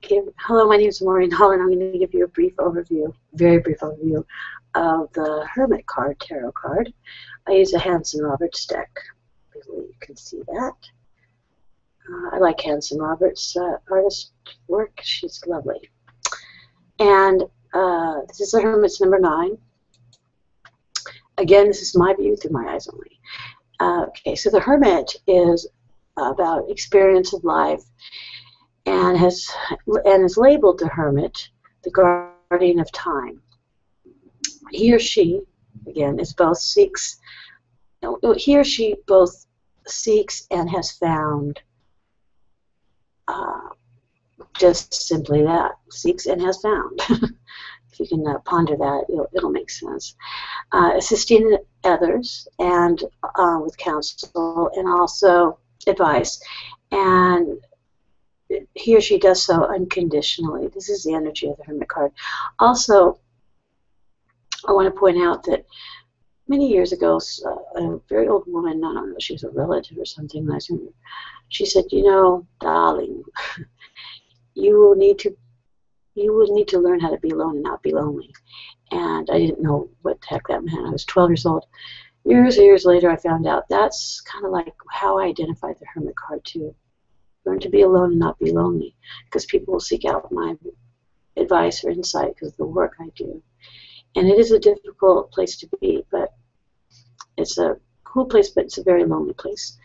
Okay. Hello, my name is Maureen Holland. I'm going to give you a brief overview, very brief overview of the Hermit card, tarot card. I use a Hanson Roberts deck. Hopefully you can see that. I like Hanson Roberts' artist work. She's lovely. And this is the Hermit's number 9. Again, this is my view through my eyes only. Okay, so the Hermit is about experience of life, and is labeled the Hermit, the guardian of time. He or she, again, is both seeks. He or she both seeks and has found. Just simply that, seeks and has found. If you can ponder that, it'll make sense. Assisting others and with counsel and also advice, and he or she does so unconditionally. This is the energy of the Hermit card. Also, I want to point out that many years ago, a very old woman, I don't know, she was a relative or something, she said, "You know, darling, you will need to learn how to be alone and not be lonely." And I didn't know what the heck that meant. I was 12 years old. Years later, I found out that's kind of like how I identified the Hermit card too. Learn to be alone and not be lonely, because people will seek out my advice or insight because of the work I do. And it is a difficult place to be, but it's a cool place, but it's a very lonely place.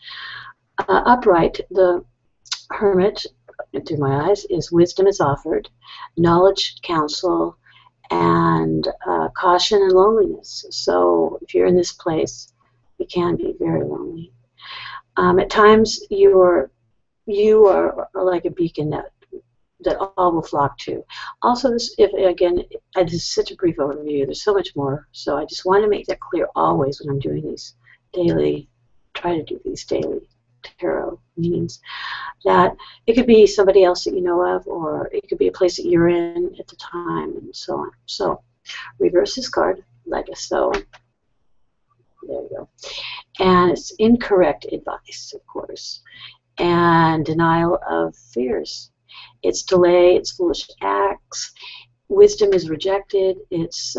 Upright, the Hermit, through my eyes, is wisdom is offered, knowledge, counsel, and caution and loneliness. So if you're in this place, it can be very lonely. At times, you are like a beacon that all will flock to. Also, this is such a brief overview. There's so much more. So I just want to make that clear always when I'm doing these daily, try to do these daily tarot meetings, that it could be somebody else that you know of, or it could be a place that you're in at the time, and so on. So reverse this card like so. There you go. And it's incorrect advice, of course, and denial of fears. It's delay, it's foolish acts, wisdom is rejected, it's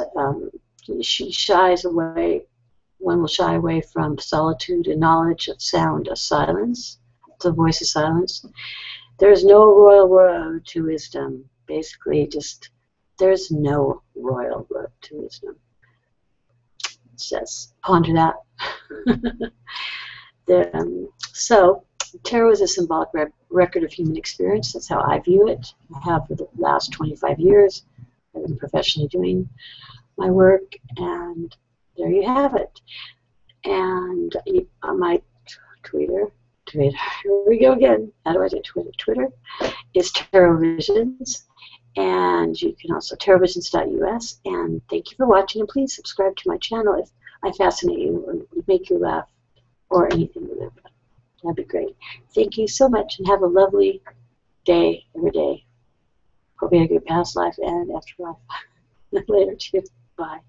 she shies away. One will shy away from solitude and knowledge of sound of silence, the voice of silence. There's no royal road to wisdom. Basically, just there's no royal road to wisdom. It says, ponder that. So, tarot is a symbolic record of human experience. That's how I view it. I have for the last 25 years. I've been professionally doing my work, and there you have it. And on my Twitter, here we go again. How do I do Twitter? Twitter is TarotVisions, and you can also TarotVisions.us. And thank you for watching, and please subscribe to my channel if I fascinate you or make you laugh or anything like that. That'd be great. Thank you so much, and have a lovely day every day. Hope you have a good past life and afterlife. Later too. Bye.